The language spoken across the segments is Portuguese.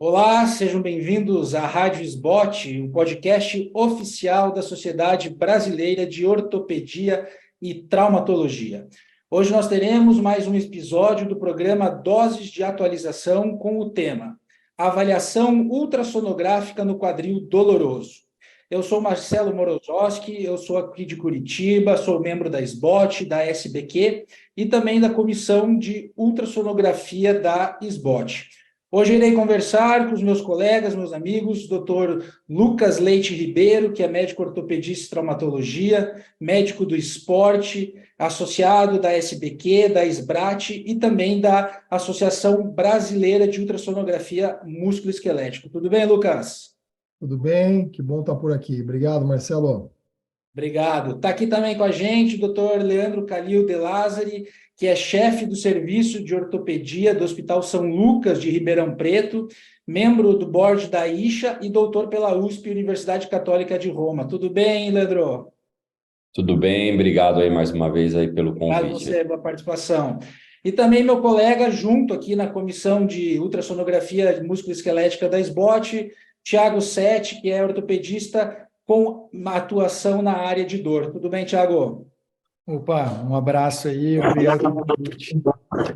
Olá, sejam bem-vindos à Rádio SBOT, o podcast oficial da Sociedade Brasileira de Ortopedia e Traumatologia. Hoje nós teremos mais um episódio do programa Doses de Atualização com o tema Avaliação ultrassonográfica no quadril doloroso. Eu sou Marcelo Morozowski, eu sou aqui de Curitiba, sou membro da SBOT, da SBQ e também da Comissão de Ultrassonografia da SBOT. Hoje irei conversar com os meus colegas, meus amigos, Dr. Lucas Leite Ribeiro, que é médico ortopedista e traumatologia, médico do esporte, associado da SBQ, da SBRAT e também da Associação Brasileira de Ultrassonografia Músculo-Esquelético. Tudo bem, Lucas? Tudo bem? Que bom estar por aqui. Obrigado, Marcelo. Obrigado. Está aqui também com a gente o doutor Leandro Calil de Lázari, que é chefe do Serviço de Ortopedia do Hospital São Lucas de Ribeirão Preto, membro do board da IXA e doutor pela USP, Universidade Católica de Roma. Tudo bem, Leandro? Tudo bem, obrigado aí mais uma vez aí pelo Obrigado a convite. você pela participação. E também meu colega, junto aqui na Comissão de Ultrassonografia Músculo-Esquelética da SBOT, Tiago Sete, que é ortopedista com uma atuação na área de dor. Tudo bem, Tiago? Opa, um abraço aí, obrigado pelo convite.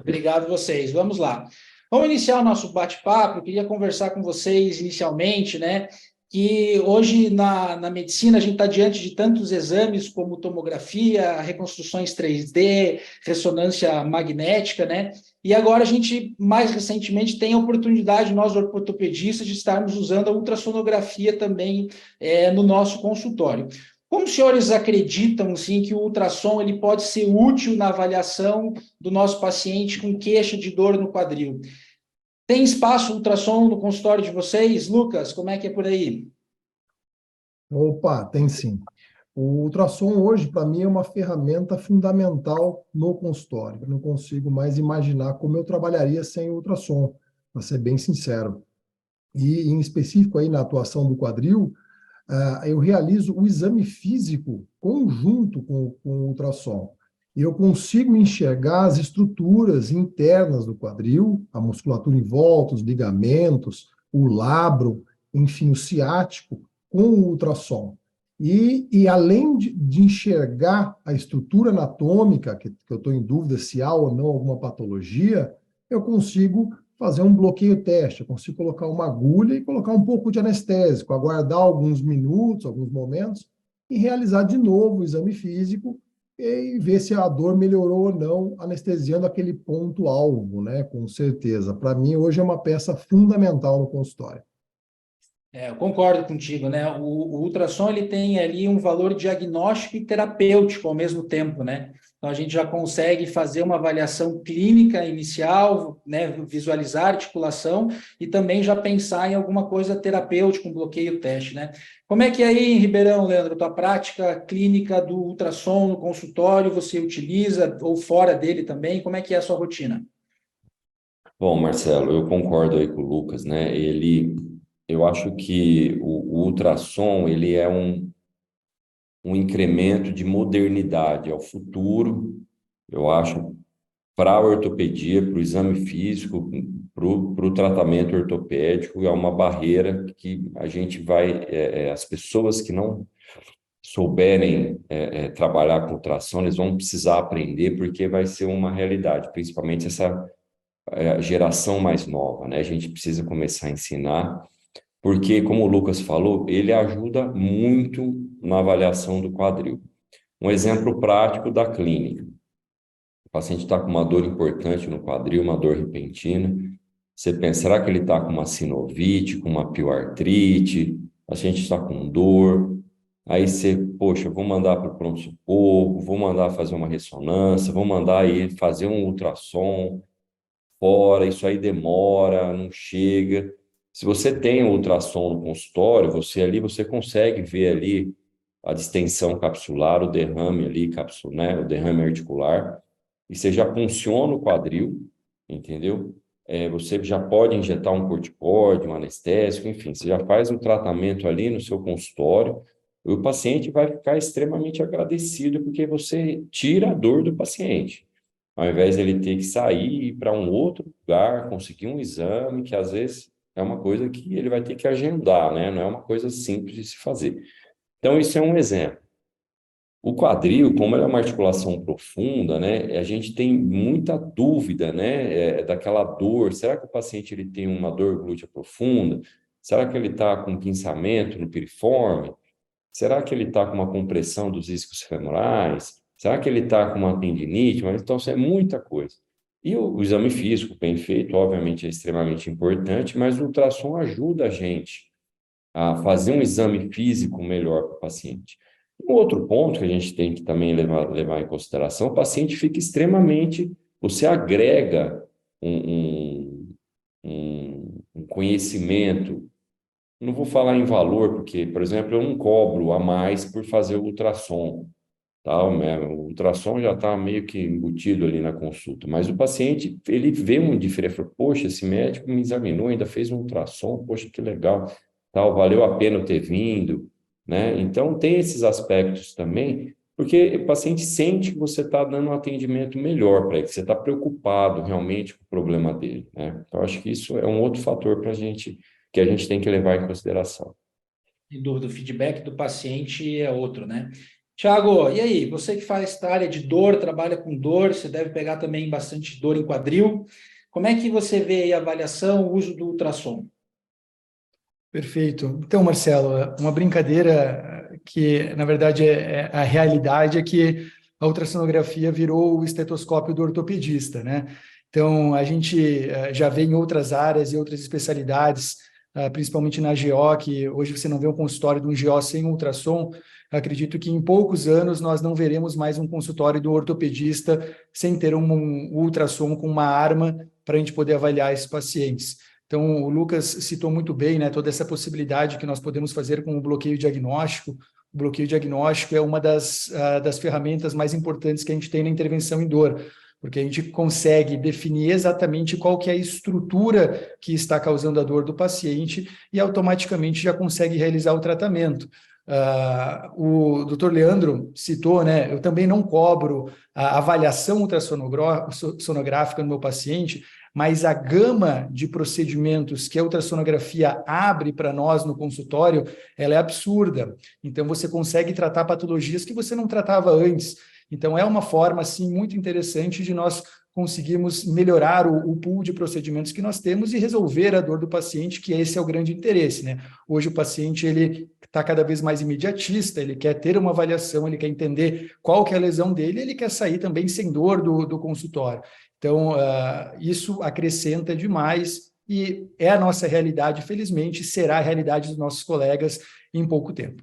Obrigado a vocês. Vamos lá. Vamos iniciar o nosso bate-papo. Eu queria conversar com vocês inicialmente, né? Que hoje na medicina a gente está diante de tantos exames como tomografia, reconstruções 3D, ressonância magnética, né? E agora a gente, mais recentemente, tem a oportunidade, nós ortopedistas, de estarmos usando a ultrassonografia também no nosso consultório. Como os senhores acreditam, sim, que o ultrassom ele pode ser útil na avaliação do nosso paciente com queixa de dor no quadril? Tem espaço ultrassom no consultório de vocês? Lucas, como é que é por aí? Opa, tem sim. O ultrassom hoje, para mim, é uma ferramenta fundamental no consultório. Eu não consigo mais imaginar como eu trabalharia sem o ultrassom, para ser bem sincero. E, em específico, aí na atuação do quadril, eu realizo o exame físico conjunto com o ultrassom. E eu consigo enxergar as estruturas internas do quadril, a musculatura em volta, os ligamentos, o labro, enfim, o ciático, com o ultrassom. E além de enxergar a estrutura anatômica, que eu estou em dúvida se há ou não alguma patologia, eu consigo fazer um bloqueio teste. Eu consigo colocar uma agulha e colocar um pouco de anestésico, aguardar alguns minutos, alguns momentos, e realizar de novo o exame físico e ver se a dor melhorou ou não, anestesiando aquele ponto-alvo, né? Com certeza. Para mim, hoje é uma peça fundamental no consultório. Eu concordo contigo, né? O ultrassom ele tem ali um valor diagnóstico e terapêutico ao mesmo tempo, né? Então a gente já consegue fazer uma avaliação clínica inicial, né? Visualizar a articulação e também já pensar em alguma coisa terapêutica, um bloqueio teste, né? Como é que é aí em Ribeirão, Leandro, tua prática clínica do ultrassom no consultório você utiliza ou fora dele também? Como é que é a sua rotina? Bom, Marcelo, eu concordo aí com o Lucas, né? Eu acho que o ultrassom, ele é um incremento de modernidade ao futuro, eu acho, para a ortopedia, para o exame físico, para o tratamento ortopédico, é uma barreira que a gente vai, as pessoas que não souberem trabalhar com ultrassom, eles vão precisar aprender, porque vai ser uma realidade, principalmente essa geração mais nova, né? A gente precisa começar a ensinar, porque, como o Lucas falou, ele ajuda muito na avaliação do quadril. Um exemplo prático da clínica. O paciente está com uma dor importante no quadril, uma dor repentina. Você pensa, será que ele está com uma sinovite, com uma pioartrite? O paciente está com dor. Aí você, poxa, vou mandar para o pronto-socorro, vou mandar fazer uma ressonância, vou mandar ele fazer um ultrassom fora, isso aí demora, não chega. Se você tem um ultrassom no consultório, você consegue ver ali a distensão capsular, o derrame ali, né, o derrame articular, e você já funciona o quadril, entendeu? Você já pode injetar um corticóide, um anestésico, enfim, você já faz o tratamento ali no seu consultório, e o paciente vai ficar extremamente agradecido porque você tira a dor do paciente. Ao invés dele ter que sair para um outro lugar, conseguir um exame que às vezes é uma coisa que ele vai ter que agendar, né? Não é uma coisa simples de se fazer. Então, isso é um exemplo. O quadril, como ele é uma articulação profunda, né, a gente tem muita dúvida, né, daquela dor. Será que o paciente ele tem uma dor glútea profunda? Será que ele está com pinçamento no piriforme? Será que ele está com uma compressão dos isquios femorais? Será que ele está com uma tendinite? Mas então, isso é muita coisa. E o exame físico bem feito, obviamente, é extremamente importante, mas o ultrassom ajuda a gente a fazer um exame físico melhor para o paciente. Um outro ponto que a gente tem que também levar em consideração, o paciente fica extremamente, você agrega um conhecimento, não vou falar em valor, porque, por exemplo, eu não cobro a mais por fazer o ultrassom, tá? O ultrassom já está meio que embutido ali na consulta, mas o paciente, ele vê uma diferença, fala, poxa, esse médico me examinou, ainda fez um ultrassom, poxa, que legal, tal, valeu a pena eu ter vindo, né? Então, tem esses aspectos também, porque o paciente sente que você está dando um atendimento melhor para ele, que você está preocupado realmente com o problema dele, né? Então, acho que isso é um outro fator para a gente, que a gente tem que levar em consideração. Sem dúvida, o feedback do paciente é outro, né? Tiago, e aí? Você que faz esta área de dor, trabalha com dor, você deve pegar também bastante dor em quadril. Como é que você vê aí a avaliação, o uso do ultrassom? Perfeito. Então, Marcelo, uma brincadeira que, na verdade, a realidade é que a ultrassonografia virou o estetoscópio do ortopedista, né? Então, a gente já vê em outras áreas e outras especialidades, principalmente na GO, que hoje você não vê um consultório de um GO sem ultrassom. Acredito que em poucos anos nós não veremos mais um consultório do ortopedista sem ter um ultrassom com uma arma para a gente poder avaliar esses pacientes. Então, o Lucas citou muito bem, né, toda essa possibilidade que nós podemos fazer com o bloqueio diagnóstico. O bloqueio diagnóstico é uma das ferramentas mais importantes que a gente tem na intervenção em dor, porque a gente consegue definir exatamente qual que é a estrutura que está causando a dor do paciente e automaticamente já consegue realizar o tratamento. O doutor Leandro citou, né, eu também não cobro a avaliação ultrassonográfica no meu paciente, mas a gama de procedimentos que a ultrassonografia abre para nós no consultório, ela é absurda. Então, você consegue tratar patologias que você não tratava antes. Então, é uma forma, assim, muito interessante de nós conseguirmos melhorar o pool de procedimentos que nós temos e resolver a dor do paciente, que esse é o grande interesse, né? Hoje o paciente, ele está cada vez mais imediatista, ele quer ter uma avaliação, ele quer entender qual que é a lesão dele, ele quer sair também sem dor do consultório. Então, isso acrescenta demais e é a nossa realidade, felizmente, será a realidade dos nossos colegas em pouco tempo.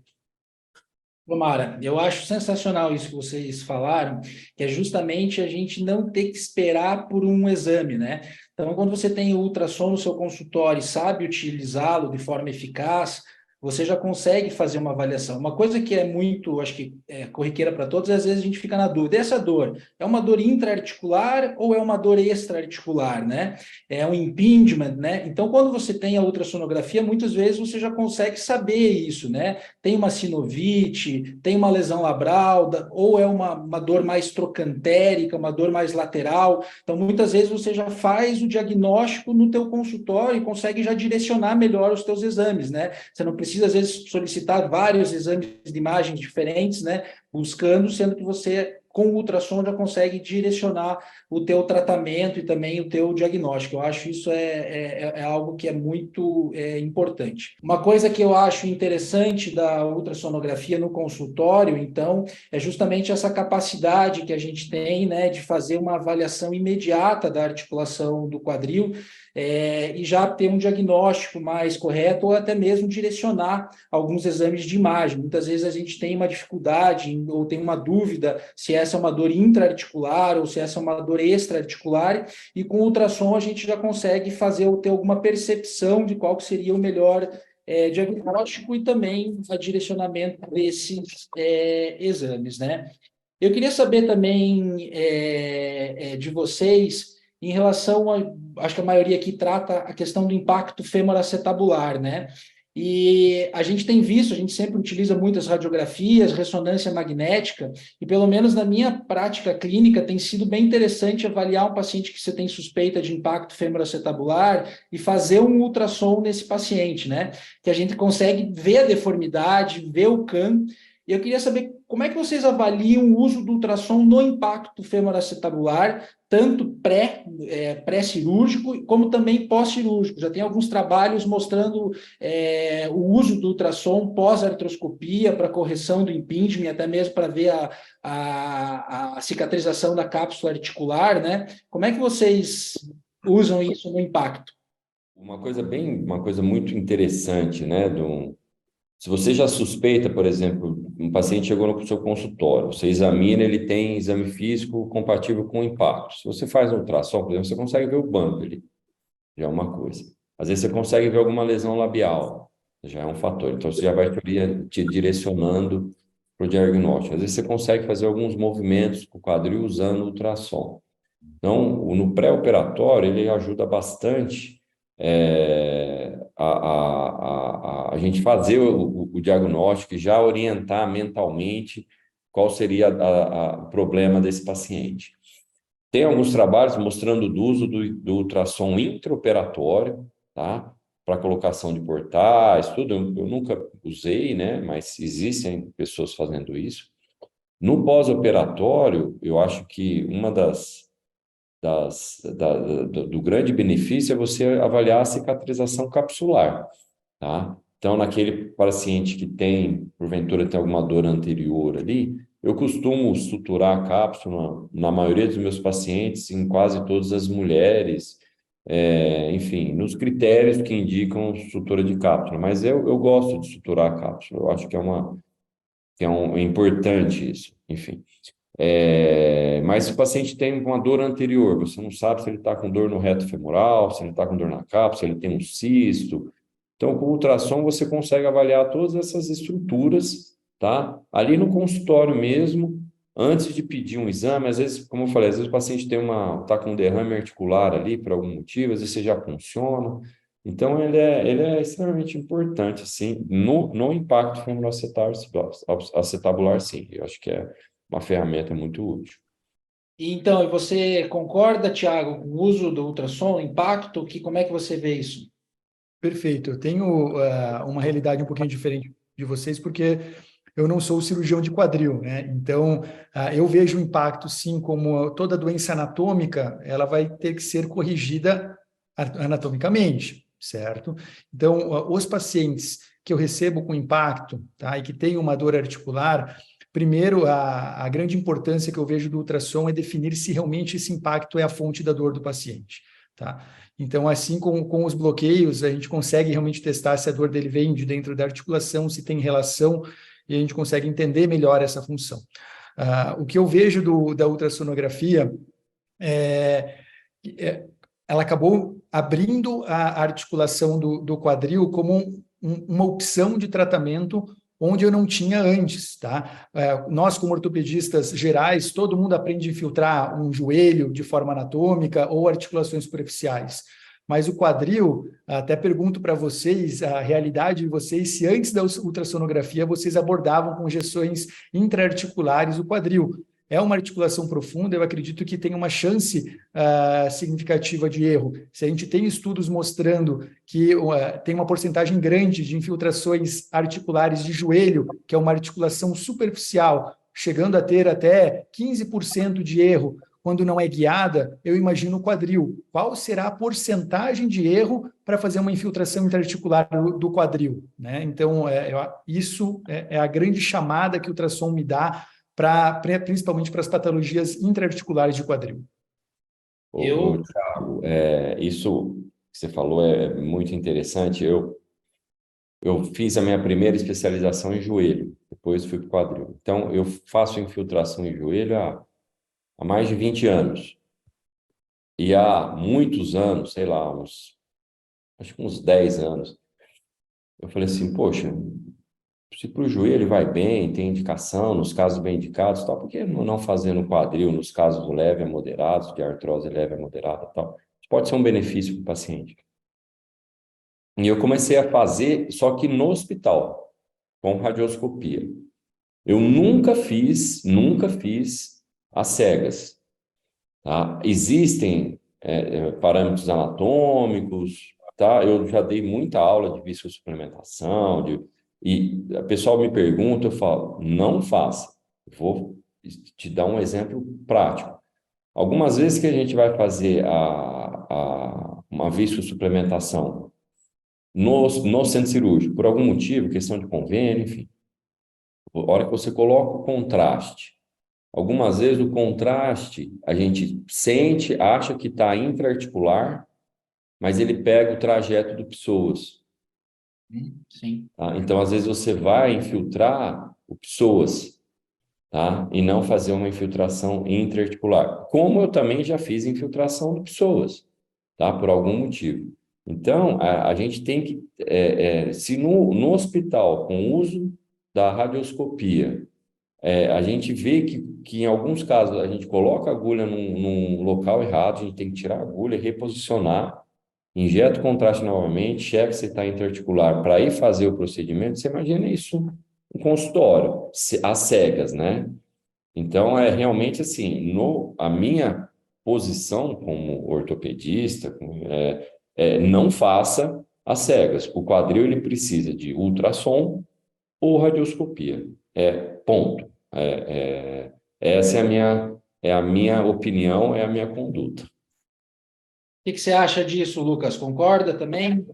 Tomara, eu acho sensacional isso que vocês falaram, que é justamente a gente não ter que esperar por um exame, né? Então, quando você tem o ultrassom no seu consultório e sabe utilizá-lo de forma eficaz, você já consegue fazer uma avaliação. Uma coisa que é muito, acho que é corriqueira para todos, às vezes a gente fica na dúvida, essa dor é uma dor intra-articular ou é uma dor extra-articular, né? É um impingement, né? Então, quando você tem a ultrassonografia, muitas vezes você já consegue saber isso, né? Tem uma sinovite, tem uma lesão labral, ou é uma dor mais trocantérica, uma dor mais lateral. Então, muitas vezes você já faz o diagnóstico no teu consultório e consegue já direcionar melhor os teus exames, né? Você não precisa, às vezes, solicitar vários exames de imagens diferentes, né? Buscando, sendo que você, com o ultrassom, já consegue direcionar o teu tratamento e também o teu diagnóstico. Eu acho isso é algo que é muito importante. Uma coisa que eu acho interessante da ultrassonografia no consultório, então, é justamente essa capacidade que a gente tem, né, de fazer uma avaliação imediata da articulação do quadril, e já ter um diagnóstico mais correto ou até mesmo direcionar alguns exames de imagem. Muitas vezes a gente tem uma dificuldade ou tem uma dúvida se essa é uma dor intra-articular ou se essa é uma dor extra-articular, e com o ultrassom a gente já consegue fazer ou ter alguma percepção de qual seria o melhor diagnóstico e também a direcionamento desses exames, né? Eu queria saber também de vocês em relação a, acho que a maioria aqui trata a questão do impacto femoroacetabular, né? E a gente tem visto, a gente sempre utiliza muitas radiografias, ressonância magnética, e pelo menos na minha prática clínica tem sido bem interessante avaliar um paciente que você tem suspeita de impacto femoroacetabular e fazer um ultrassom nesse paciente, né? Que a gente consegue ver a deformidade, ver o CAM. E eu queria saber como é que vocês avaliam o uso do ultrassom no impacto femoroacetabular, tanto pré-cirúrgico como também pós-cirúrgico. Já tem alguns trabalhos mostrando o uso do ultrassom pós-artroscopia para correção do impingement, até mesmo para ver a cicatrização da cápsula articular, né? Como é que vocês usam isso no impacto? Uma coisa muito interessante, né, se você já suspeita, por exemplo, um paciente chegou no seu consultório, você examina, ele tem exame físico compatível com o impacto. Se você faz um ultrassom, por exemplo, você consegue ver o bump ali, já é uma coisa. Às vezes você consegue ver alguma lesão labial, já é um fator. Então você já vai te direcionando para o diagnóstico. Às vezes você consegue fazer alguns movimentos com o quadril usando o ultrassom. Então, no pré-operatório, ele ajuda bastante a gente fazer o diagnóstico e já orientar mentalmente qual seria o problema desse paciente. Tem alguns trabalhos mostrando o uso do ultrassom intraoperatório, tá? Para colocação de portais, tudo. Eu nunca usei, né? Mas existem pessoas fazendo isso. No pós-operatório, eu acho que uma do grande benefício é você avaliar a cicatrização capsular, tá? Então, naquele paciente que porventura tem alguma dor anterior ali, eu costumo suturar a cápsula, na maioria dos meus pacientes, em quase todas as mulheres, enfim, nos critérios que indicam sutura de cápsula, mas eu gosto de suturar a cápsula, eu acho que é importante isso, enfim. Mas se o paciente tem uma dor anterior, você não sabe se ele está com dor no reto femoral, se ele está com dor na cápsula, se ele tem um cisto. Então, com o ultrassom, você consegue avaliar todas essas estruturas, tá? Ali no consultório mesmo, antes de pedir um exame, às vezes, como eu falei, às vezes o paciente está com um derrame articular ali por algum motivo, às vezes você já funciona. Então, ele é extremamente importante, assim, no impacto femoroacetabular, sim. Eu acho que é uma ferramenta muito útil. Então, e você concorda, Thiago, com o uso do ultrassom, impacto? Como é que você vê isso? Perfeito. Eu tenho uma realidade um pouquinho diferente de vocês, porque eu não sou cirurgião de quadril, né? Então, eu vejo o impacto, sim, como toda doença anatômica, ela vai ter que ser corrigida anatomicamente, certo? Então, os pacientes que eu recebo com impacto, tá, e que têm uma dor articular, primeiro, a grande importância que eu vejo do ultrassom é definir se realmente esse impacto é a fonte da dor do paciente, tá? Então, assim com os bloqueios, a gente consegue realmente testar se a dor dele vem de dentro da articulação, se tem relação, e a gente consegue entender melhor essa função. O que eu vejo da ultrassonografia ela acabou abrindo a articulação do quadril como uma opção de tratamento onde eu não tinha antes, tá? Nós, como ortopedistas gerais, todo mundo aprende a infiltrar um joelho de forma anatômica ou articulações superficiais. Mas o quadril, até pergunto para vocês, a realidade de vocês, se antes da ultrassonografia vocês abordavam com injeções intraarticulares o quadril. É uma articulação profunda, eu acredito que tem uma chance significativa de erro. Se a gente tem estudos mostrando que tem uma porcentagem grande de infiltrações articulares de joelho, que é uma articulação superficial, chegando a ter até 15% de erro quando não é guiada, eu imagino o quadril. Qual será a porcentagem de erro para fazer uma infiltração intraarticular do quadril, né? Então, isso é a grande chamada que o ultrassom me dá, principalmente para as patologias intraarticulares de quadril. Thiago, isso que você falou é muito interessante. Eu fiz a minha primeira especialização em joelho, depois fui para o quadril. Então, eu faço infiltração em joelho há mais de 20 anos. E há muitos anos, sei lá, acho que uns 10 anos, eu falei assim, poxa, se para o joelho vai bem, tem indicação, nos casos bem indicados, tal, por que não fazer no quadril, nos casos leve a moderados, de artrose leve a moderada, tal? Isso pode ser um benefício para o paciente. E eu comecei a fazer, só que no hospital, com radioscopia. Eu nunca fiz às cegas, tá? Existem parâmetros anatômicos, tá? Eu já dei muita aula de viscosuplementação, e o pessoal me pergunta, eu falo, não faça. Vou te dar um exemplo prático. Algumas vezes que a gente vai fazer uma viscosuplementação no centro cirúrgico, por algum motivo, questão de convênio, enfim, a hora que você coloca o contraste, algumas vezes o contraste a gente sente, acha que está intraarticular, mas ele pega o trajeto do psoas. Sim. Tá? Então, às vezes você vai infiltrar o psoas, tá? E não fazer uma infiltração intraarticular. Como eu também já fiz infiltração do psoas, tá? Por algum motivo. Então, a gente tem que, se no hospital, com o uso da radioscopia, a gente vê que em alguns casos a gente coloca a agulha num local errado, a gente tem que tirar a agulha, reposicionar, injeta o contraste novamente, checa se está interarticular para ir fazer o procedimento. Você imagina isso no consultório, às cegas, né? Então, é realmente assim, a minha posição como ortopedista, não faça às cegas. O quadril ele precisa de ultrassom ou radioscopia. Ponto. Essa é a minha opinião, é a minha conduta. O que você acha disso, Lucas? Concorda também?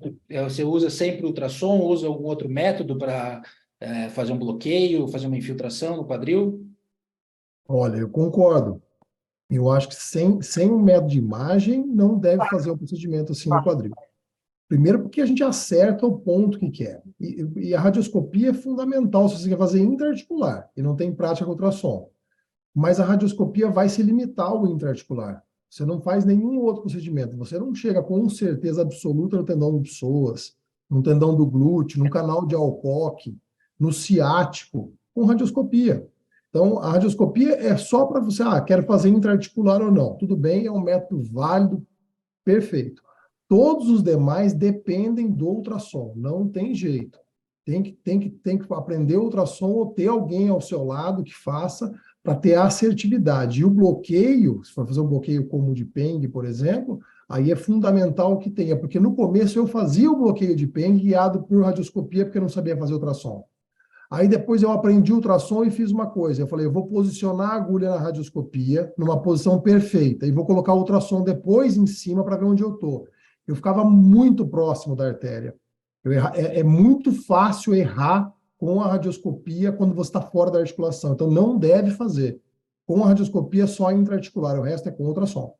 Você usa sempre ultrassom, usa algum outro método para fazer um bloqueio, fazer uma infiltração no quadril? Olha, eu concordo. Eu acho que sem um método de imagem, não deve fazer um procedimento assim no quadril. Primeiro, porque a gente acerta o ponto que quer. E a radioscopia é fundamental se você quer fazer intraarticular e não tem prática com ultrassom. Mas a radioscopia vai se limitar ao intraarticular. Você não faz nenhum outro procedimento. Você não chega com certeza absoluta no tendão do psoas, no tendão do glúteo, no canal de Alpocke, no ciático, com radioscopia. Então, a radioscopia é só para você, quero fazer intraarticular ou não. Tudo bem, é um método válido, perfeito. Todos os demais dependem do ultrassom, não tem jeito. Tem que aprender ultrassom ou ter alguém ao seu lado que faça para ter assertividade. E o bloqueio, se for fazer um bloqueio como o de Peng, por exemplo, aí é fundamental que tenha, porque no começo eu fazia o bloqueio de Peng guiado por radioscopia, porque eu não sabia fazer ultrassom. Aí depois eu aprendi ultrassom e fiz uma coisa. Eu falei, eu vou posicionar a agulha na radioscopia numa posição perfeita e vou colocar o ultrassom depois em cima para ver onde eu estou. Eu ficava muito próximo da artéria. É muito fácil errar com a radioscopia quando você está fora da articulação. Então não deve fazer. Com a radioscopia só intraarticular, o resto é com ultrassom.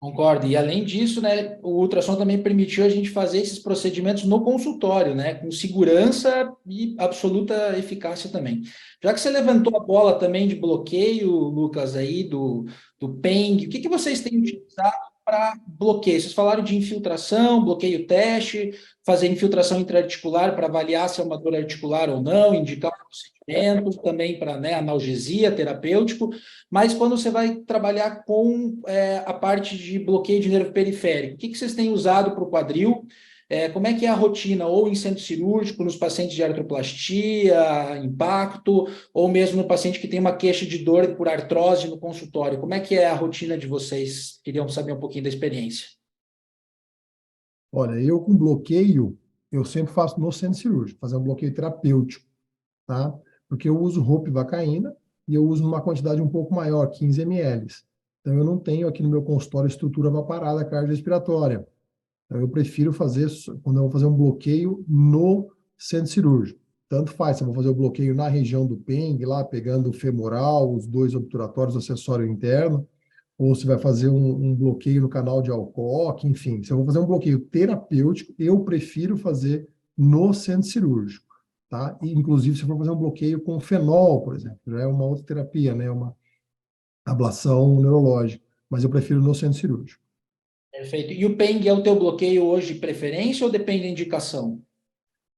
Concordo. E além disso, né, o ultrassom também permitiu a gente fazer esses procedimentos no consultório, né, com segurança e absoluta eficácia também. Já que você levantou a bola também de bloqueio, Lucas, aí do PENG, o que vocês têm utilizado para bloqueio? Vocês falaram de infiltração, bloqueio teste, fazer infiltração intraarticular para avaliar se é uma dor articular ou não, indicar o procedimento, também para, né, analgesia, terapêutico. Mas quando você vai trabalhar com a parte de bloqueio de nervo periférico, o que vocês têm usado para o quadril? Como é que é a rotina, ou em centro cirúrgico, nos pacientes de artroplastia, impacto, ou mesmo no paciente que tem uma queixa de dor por artrose no consultório? Como é que é a rotina de vocês? Queriam saber um pouquinho da experiência. Olha, eu com bloqueio, eu sempre faço no centro cirúrgico, fazer um bloqueio terapêutico, tá? Porque eu uso ropivacaína e eu uso numa quantidade um pouco maior, 15 ml. Então, eu não tenho aqui no meu consultório estrutura para parada cardiorrespiratória. Então, eu prefiro fazer, quando eu vou fazer um bloqueio no centro cirúrgico. Tanto faz, se eu vou fazer o bloqueio na região do PENG, lá pegando o femoral, os dois obturatórios, o acessório interno, ou se vai fazer um bloqueio no canal de Alpocke, enfim. Se eu vou fazer um bloqueio terapêutico, eu prefiro fazer no centro cirúrgico, tá? E, inclusive, se eu for fazer um bloqueio com fenol, por exemplo, já é uma outra terapia, né? Uma ablação neurológica, mas eu prefiro no centro cirúrgico. Perfeito. E o PENG é o teu bloqueio hoje de preferência ou depende da indicação?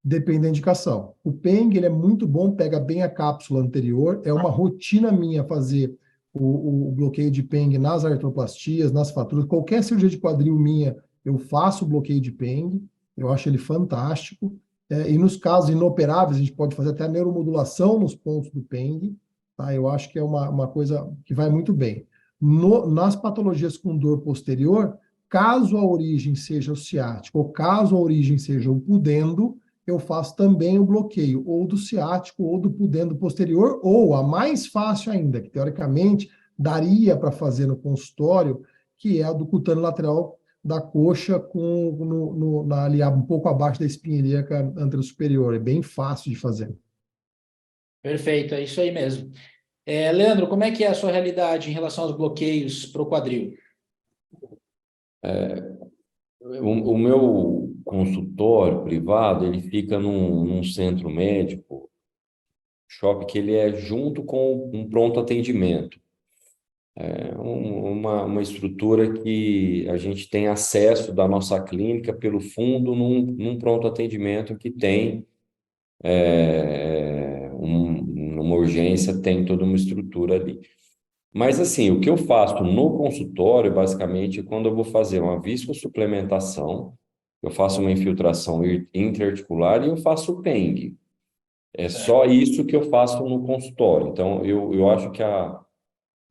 Depende da indicação. O PENG, ele é muito bom, pega bem a cápsula anterior, é uma rotina minha fazer o bloqueio de PENG nas artroplastias, nas fraturas, qualquer cirurgia de quadril minha, eu faço o bloqueio de PENG, eu acho ele fantástico. E nos casos inoperáveis, a gente pode fazer até a neuromodulação nos pontos do PENG, tá? Eu acho que é uma coisa que vai muito bem. Nas patologias com dor posterior, caso a origem seja o ciático, ou caso a origem seja o pudendo, eu faço também o bloqueio, ou do ciático, ou do pudendo posterior, ou a mais fácil ainda, que teoricamente daria para fazer no consultório, que é a do cutâneo lateral da coxa ali um pouco abaixo da espinha ilíaca anterosuperior. É bem fácil de fazer. Perfeito, é isso aí mesmo. Leandro, como é que é a sua realidade em relação aos bloqueios para o quadril? O meu consultório privado, ele fica num centro médico, shopping, que ele é junto com um pronto atendimento. É uma estrutura que a gente tem acesso da nossa clínica pelo fundo num pronto atendimento que tem numa urgência, tem toda uma estrutura ali. Mas assim, o que eu faço no consultório, basicamente, quando eu vou fazer uma viscosuplementação, eu faço uma infiltração intraarticular e eu faço o PENG. É só isso que eu faço no consultório. Então, eu acho que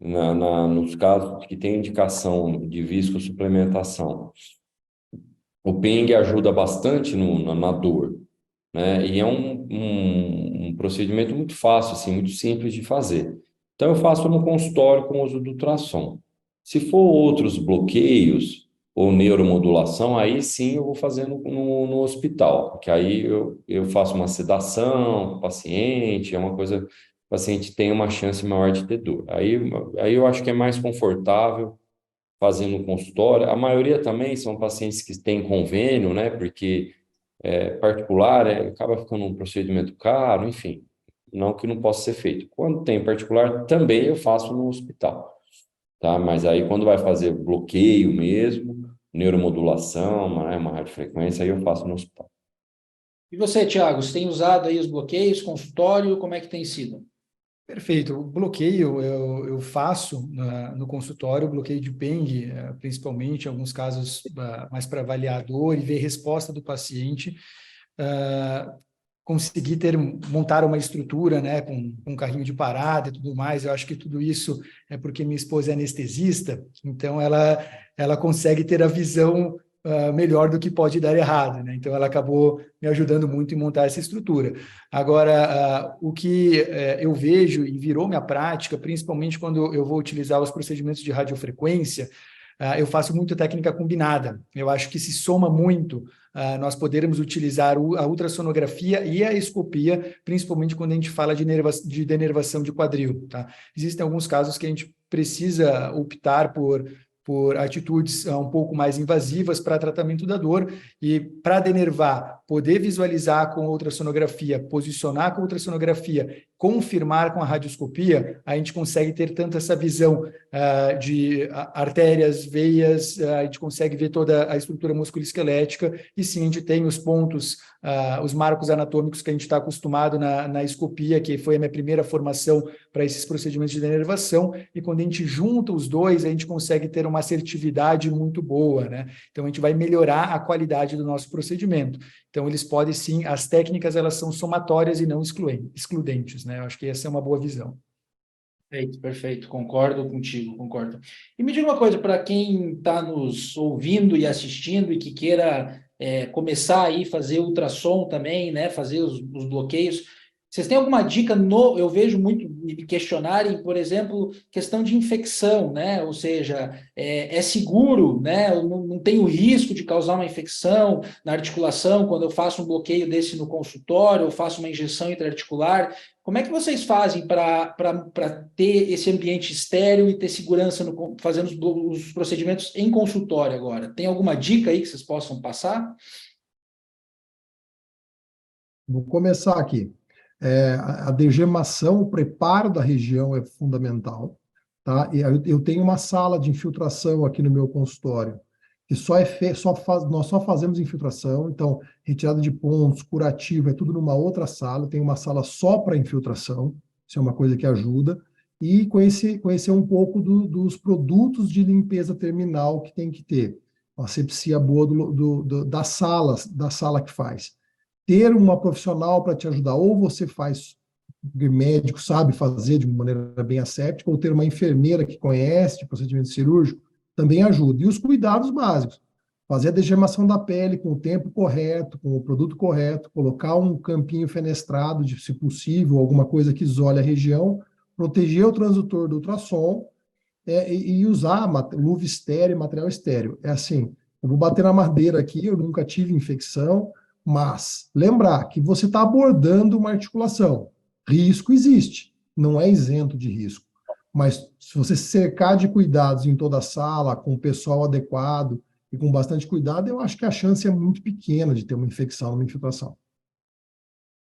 nos casos que tem indicação de viscosuplementação, o PENG ajuda bastante na dor, né? E é um procedimento muito fácil, assim, muito simples de fazer. Então, eu faço no consultório com o uso do ultrassom. Se for outros bloqueios ou neuromodulação, aí sim eu vou fazer no hospital, porque aí eu faço uma sedação com o paciente, é uma coisa, o paciente tem uma chance maior de ter dor. Aí eu acho que é mais confortável fazer no consultório. A maioria também são pacientes que têm convênio, né? Porque particular acaba ficando um procedimento caro, enfim, não que não possa ser feito. Quando tem particular, também eu faço no hospital, tá? Mas aí quando vai fazer bloqueio mesmo, neuromodulação, uma radiofrequência, aí eu faço no hospital. E você, Thiago, você tem usado aí os bloqueios, consultório, como é que tem sido? Perfeito. O bloqueio eu faço no consultório, o bloqueio de PENG, principalmente, em alguns casos mais para avaliar a dor e ver a resposta do paciente. Conseguir montar uma estrutura, né, com um carrinho de parada e tudo mais. Eu acho que tudo isso é porque minha esposa é anestesista, então ela consegue ter a visão melhor do que pode dar errado, né? Então ela acabou me ajudando muito em montar essa estrutura. Agora, o que eu vejo e virou minha prática, principalmente quando eu vou utilizar os procedimentos de radiofrequência, eu faço muito técnica combinada. Eu acho que se soma muito nós podermos utilizar a ultrassonografia e a escopia, principalmente quando a gente fala de denervação de quadril. Tá? Existem alguns casos que a gente precisa optar por atitudes um pouco mais invasivas para tratamento da dor e para denervar, poder visualizar com a ultrassonografia, posicionar com a ultrassonografia, confirmar com a radioscopia, a gente consegue ter tanto essa visão de artérias, veias, a gente consegue ver toda a estrutura musculoesquelética e sim, a gente tem os pontos, os marcos anatômicos que a gente está acostumado na escopia, que foi a minha primeira formação para esses procedimentos de denervação, e quando a gente junta os dois, a gente consegue ter uma assertividade muito boa, né? Então, a gente vai melhorar a qualidade do nosso procedimento. Então, eles podem sim, as técnicas, elas são somatórias e não excludentes, né? Eu acho que essa é uma boa visão. Perfeito, perfeito, concordo contigo, concordo. E me diga uma coisa, para quem está nos ouvindo e assistindo e que queira começar aí fazer ultrassom também, né, fazer os bloqueios, vocês têm alguma dica? Eu vejo muito me questionarem, por exemplo, questão de infecção, né? Ou seja, é seguro, né? Eu não tenho risco de causar uma infecção na articulação quando eu faço um bloqueio desse no consultório, ou faço uma injeção intraarticular. Como é que vocês fazem para ter esse ambiente estéril e ter segurança fazendo os procedimentos em consultório agora? Tem alguma dica aí que vocês possam passar? Vou começar aqui. A degemação, o preparo da região é fundamental, tá? E eu tenho uma sala de infiltração aqui no meu consultório, que nós só fazemos infiltração, então, retirada de pontos, curativo, é tudo numa outra sala, tem uma sala só para infiltração, isso é uma coisa que ajuda, e conhecer um pouco dos produtos de limpeza terminal que tem que ter. uma asepsia boa da sala que faz. Ter uma profissional para te ajudar, ou você faz, o médico sabe fazer de uma maneira bem asséptica, ou ter uma enfermeira que conhece de procedimento cirúrgico, também ajuda. E os cuidados básicos, fazer a degermação da pele com o tempo correto, com o produto correto, colocar um campinho fenestrado, se possível, alguma coisa que isole a região, proteger o transdutor do ultrassom, e usar luva estéreo, material estéreo. É assim, eu vou bater na madeira aqui, eu nunca tive infecção, mas lembrar que você está abordando uma articulação. Risco existe, não é isento de risco. Mas se você se cercar de cuidados em toda a sala, com o pessoal adequado e com bastante cuidado, eu acho que a chance é muito pequena de ter uma infecção, uma infiltração.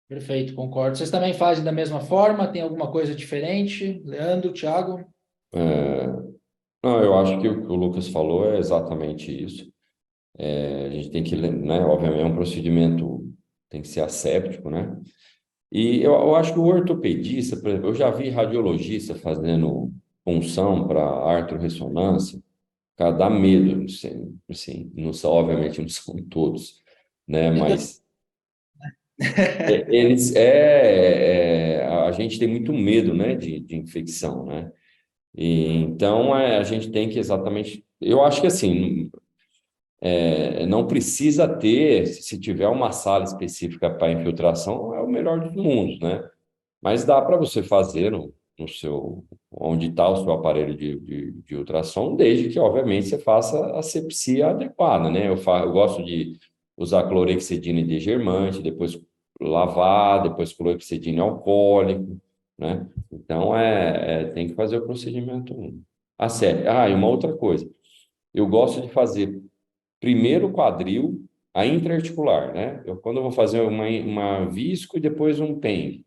Perfeito, concordo. Vocês também fazem da mesma forma? Tem alguma coisa diferente? Leandro, Thiago? Não, eu acho que o que o Lucas falou é exatamente isso. A gente tem que, né, obviamente, é um procedimento, tem que ser asséptico, né? E eu acho que o ortopedista, por exemplo, eu já vi radiologista fazendo punção para artrorressonância, cara, dá medo, assim, não são, obviamente não são todos, né? Mas a gente tem muito medo, né, de infecção, né? E, então, a gente tem que exatamente, eu acho que assim, não precisa ter, se tiver uma sala específica para infiltração, é o melhor dos mundos, né? Mas dá para você fazer no seu, onde está o seu aparelho de ultrassom, desde que, obviamente, você faça a asepsia adequada, né? Eu gosto de usar clorexidina e degermante, depois lavar, depois clorexidina alcoólico, né? Então, tem que fazer o procedimento a sério. E uma outra coisa, eu gosto de fazer primeiro o quadril, a intraarticular, né? Quando eu vou fazer uma visco e depois um PENG,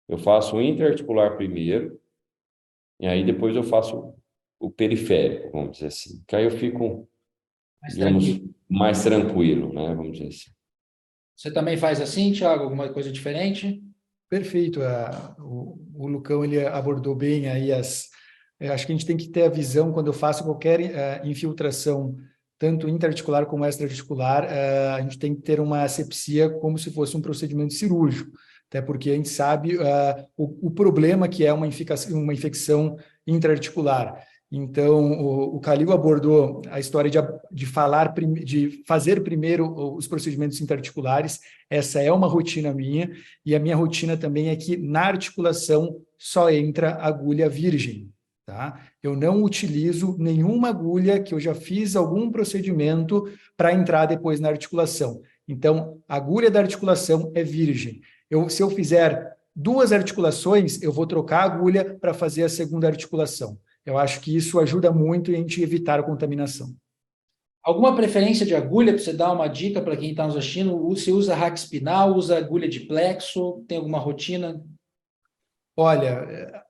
eu faço o intraarticular primeiro, e aí depois eu faço o periférico, vamos dizer assim. Que aí eu fico, digamos, mais tranquilo, né? Vamos dizer assim. Você também faz assim, Thiago? Alguma coisa diferente? Perfeito. O Lucão ele abordou bem aí acho que a gente tem que ter a visão quando eu faço qualquer infiltração, tanto interarticular como extraarticular, a gente tem que ter uma asepsia como se fosse um procedimento cirúrgico, até porque a gente sabe o problema que é uma infecção intraarticular. Então, o Khalil abordou a história de fazer primeiro os procedimentos interarticulares. Essa é uma rotina minha, e a minha rotina também é que na articulação só entra agulha virgem. Tá? Eu não utilizo nenhuma agulha que eu já fiz algum procedimento para entrar depois na articulação. Então, a agulha da articulação é virgem. Se eu fizer 2 articulações, eu vou trocar a agulha para fazer a segunda articulação. Eu acho que isso ajuda muito a gente evitar a contaminação. Alguma preferência de agulha para você dar uma dica para quem está nos assistindo? Você usa rack espinal, usa agulha de plexo? Tem alguma rotina? Olha,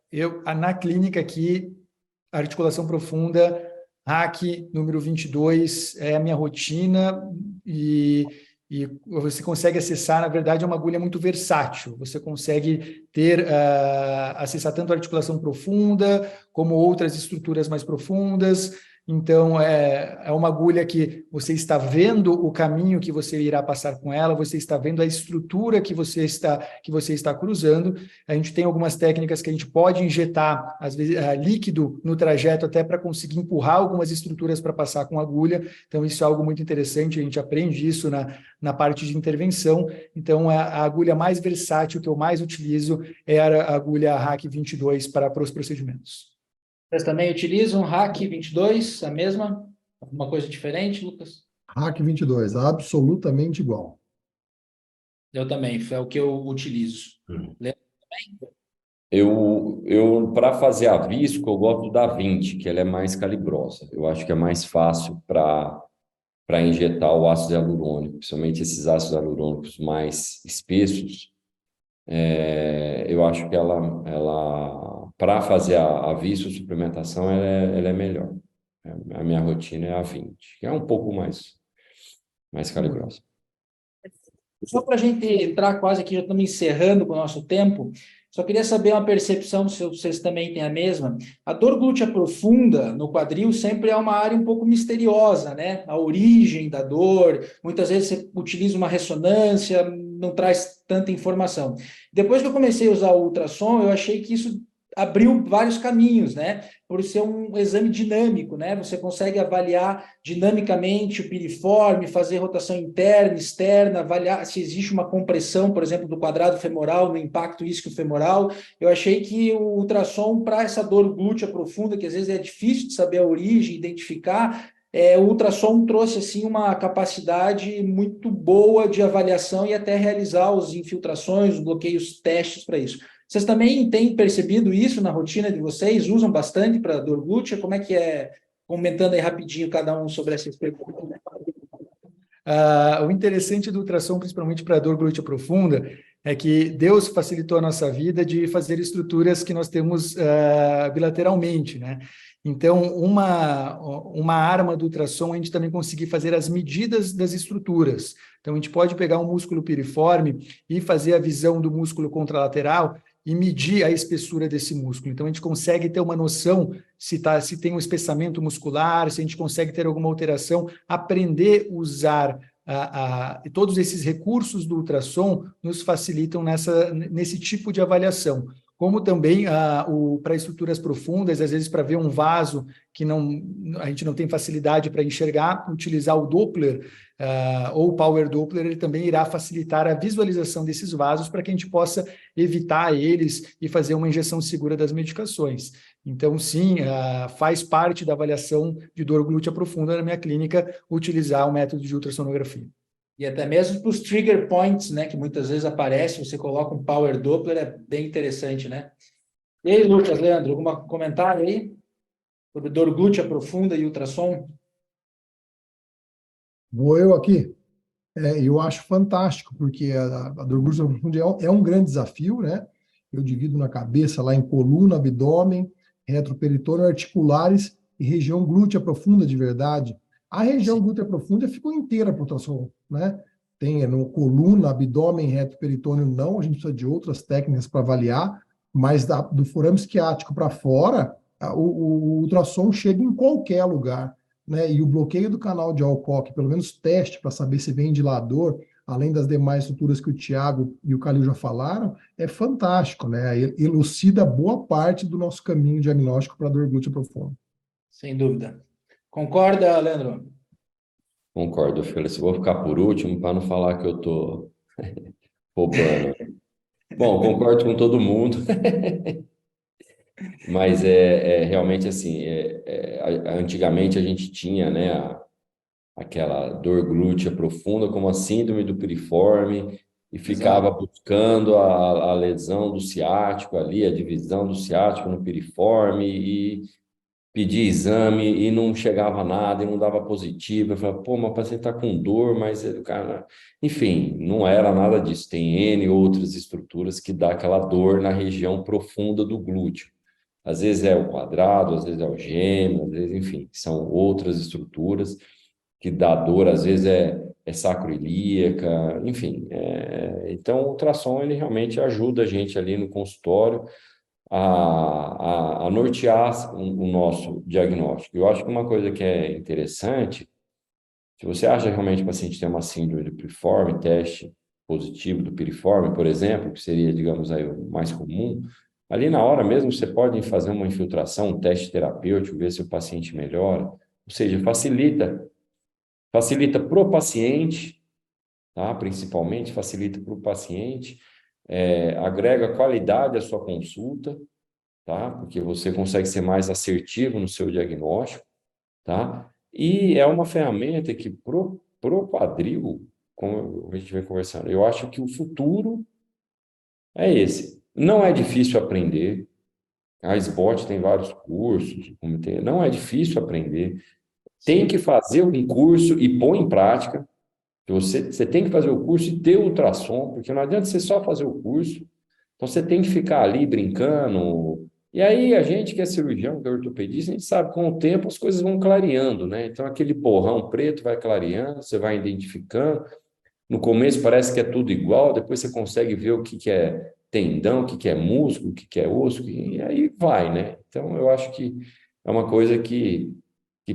na clínica aqui, articulação profunda, hack número 22 é a minha rotina e você consegue acessar, na verdade, é uma agulha muito versátil. Você consegue acessar tanto a articulação profunda como outras estruturas mais profundas. Então, é uma agulha que você está vendo o caminho que você irá passar com ela, você está vendo a estrutura que você está cruzando. A gente tem algumas técnicas que a gente pode injetar, às vezes, líquido no trajeto até para conseguir empurrar algumas estruturas para passar com agulha. Então, isso é algo muito interessante, a gente aprende isso na parte de intervenção. Então, a agulha mais versátil que eu mais utilizo é a agulha RAC 22 para os procedimentos. Vocês também utilizam RAC 22, a mesma? Alguma coisa diferente, Lucas? RAC 22, absolutamente igual. Eu também, é o que eu utilizo. Eu para fazer a visco, eu gosto da 20, que ela é mais calibrosa. Eu acho que é mais fácil para injetar o ácido hialurônico, principalmente esses ácidos hialurônicos mais espessos. Eu acho que ela para fazer a visco suplementação, ela é melhor. A minha rotina é a 20, que é um pouco mais calibrosa. Só para a gente entrar quase aqui, já estamos encerrando com o nosso tempo, Só queria saber uma percepção, se vocês também têm a mesma. A dor glútea profunda no quadril sempre é uma área um pouco misteriosa, né? A origem da dor, muitas vezes você utiliza uma ressonância, não traz tanta informação. Depois que eu comecei a usar o ultrassom, eu achei que isso abriu vários caminhos, né? Por ser um exame dinâmico, né? Você consegue avaliar dinamicamente o piriforme, fazer rotação interna, externa, avaliar se existe uma compressão, por exemplo, do quadrado femoral, no impacto isquiofemoral. Eu achei que o ultrassom, para essa dor glútea profunda, que às vezes é difícil de saber a origem, identificar, o ultrassom trouxe assim uma capacidade muito boa de avaliação e até realizar os infiltrações, os bloqueios, testes para isso. Vocês também têm percebido isso na rotina de vocês? Usam bastante para dor glútea? Como é que é? Comentando aí rapidinho cada um sobre essa experiência. O interessante do ultrassom, principalmente para dor glútea profunda, é que Deus facilitou a nossa vida de fazer estruturas que nós temos bilateralmente, né? Então, uma arma do ultrassom, a gente também conseguir fazer as medidas das estruturas. Então, a gente pode pegar um músculo piriforme e fazer a visão do músculo contralateral e medir a espessura desse músculo. Então, a gente consegue ter uma noção se tem um espessamento muscular, se a gente consegue ter alguma alteração, aprender a usar todos esses recursos do ultrassom nos facilitam nesse tipo de avaliação. Como também para estruturas profundas, às vezes para ver um vaso que a gente não tem facilidade para enxergar, utilizar o Doppler ou o Power Doppler, ele também irá facilitar a visualização desses vasos para que a gente possa evitar eles e fazer uma injeção segura das medicações. Então, sim, faz parte da avaliação de dor glútea profunda na minha clínica utilizar o método de ultrassonografia. E até mesmo para os trigger points, né, que muitas vezes aparecem, você coloca um Power Doppler, é bem interessante, né? E aí, Lucas, Leandro, algum comentário aí sobre dor glútea profunda e ultrassom? Vou eu aqui. Eu acho fantástico, porque a dor glútea profunda é um grande desafio, né? Eu divido na cabeça lá em coluna, abdômen, retroperitônio, articulares e região glútea profunda de verdade. A região glútea profunda ficou inteira para ultrassom, né? Tem no coluna, abdômen, retroperitônio, não. A gente precisa de outras técnicas para avaliar, mas do forame isquiático para fora, o ultrassom chega em qualquer lugar, né? E o bloqueio do canal de Alcock, pelo menos teste para saber se vem dilador, além das demais estruturas que o Tiago e o Calil já falaram, é fantástico, né? Elucida boa parte do nosso caminho diagnóstico para dor glútea profunda. Sem dúvida. Concorda, Leandro? Concordo, Félix. Vou ficar por último para não falar que eu estou roubando. Bom, concordo com todo mundo. Mas realmente assim, antigamente a gente tinha, né, aquela dor glútea profunda como a síndrome do piriforme e ficava buscando a lesão do ciático ali, a divisão do ciático no piriforme e pedia exame e não chegava nada e não dava positivo. Eu falava, pô, mas o paciente está com dor, mas o cara... Enfim, não era nada disso. Tem N outras estruturas que dá aquela dor na região profunda do glúteo. Às vezes é o quadrado, às vezes é o gêmeo, às vezes, enfim, são outras estruturas que dá dor, às vezes é sacroiliaca, enfim. Então, o ultrassom, ele realmente ajuda a gente ali no consultório a nortear o nosso diagnóstico. Eu acho que uma coisa que é interessante, se você acha realmente que o paciente tem uma síndrome do piriforme, teste positivo do piriforme, por exemplo, que seria, digamos, aí, o mais comum, ali na hora mesmo você pode fazer uma infiltração, um teste terapêutico, ver se o paciente melhora, ou seja, facilita para o paciente, tá? Principalmente facilita para o paciente, agrega qualidade à sua consulta, tá? Porque você consegue ser mais assertivo no seu diagnóstico, tá? E é uma ferramenta que pro quadril, como a gente vem conversando, eu acho que o futuro é esse. Não é difícil aprender. A SBOT tem vários cursos, não é difícil aprender. Tem que fazer um curso e pôr em prática. Você tem que fazer o curso e ter ultrassom, porque não adianta você só fazer o curso. Então, você tem que ficar ali brincando. E aí, a gente que é cirurgião, que é ortopedista, a gente sabe que com o tempo as coisas vão clareando, né? Então, aquele borrão preto vai clareando, você vai identificando. No começo parece que é tudo igual, depois você consegue ver o que é tendão, o que é músculo, o que é osso, e aí vai, né? Então, eu acho que é uma coisa que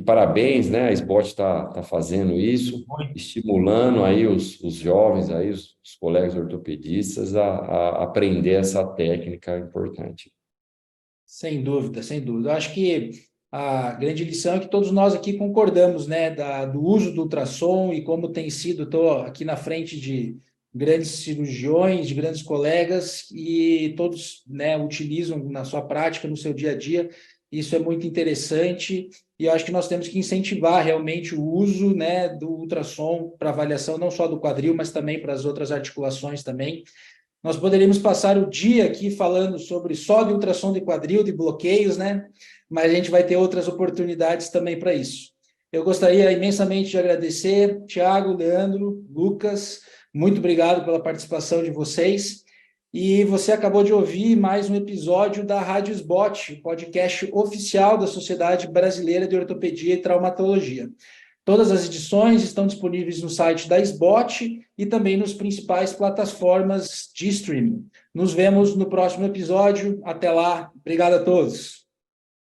parabéns, né? A SBOT está fazendo isso, estimulando aí os jovens, aí os colegas ortopedistas a aprender essa técnica importante. Sem dúvida, sem dúvida. Eu acho que a grande lição é que todos nós aqui concordamos, né, do uso do ultrassom e como tem sido. Estou aqui na frente de grandes cirurgiões, de grandes colegas, e todos, né, utilizam na sua prática, no seu dia a dia. Isso é muito interessante e eu acho que nós temos que incentivar realmente o uso, né, do ultrassom para avaliação não só do quadril, mas também para as outras articulações também. Nós poderíamos passar o dia aqui falando sobre só de ultrassom de quadril, de bloqueios, né? Mas a gente vai ter outras oportunidades também para isso. Eu gostaria imensamente de agradecer, Thiago, Leandro, Lucas, muito obrigado pela participação de vocês. E você acabou de ouvir mais um episódio da Rádio SBOT, podcast oficial da Sociedade Brasileira de Ortopedia e Traumatologia. Todas as edições estão disponíveis no site da SBOT e também nos principais plataformas de streaming. Nos vemos no próximo episódio. Até lá. Obrigado a todos.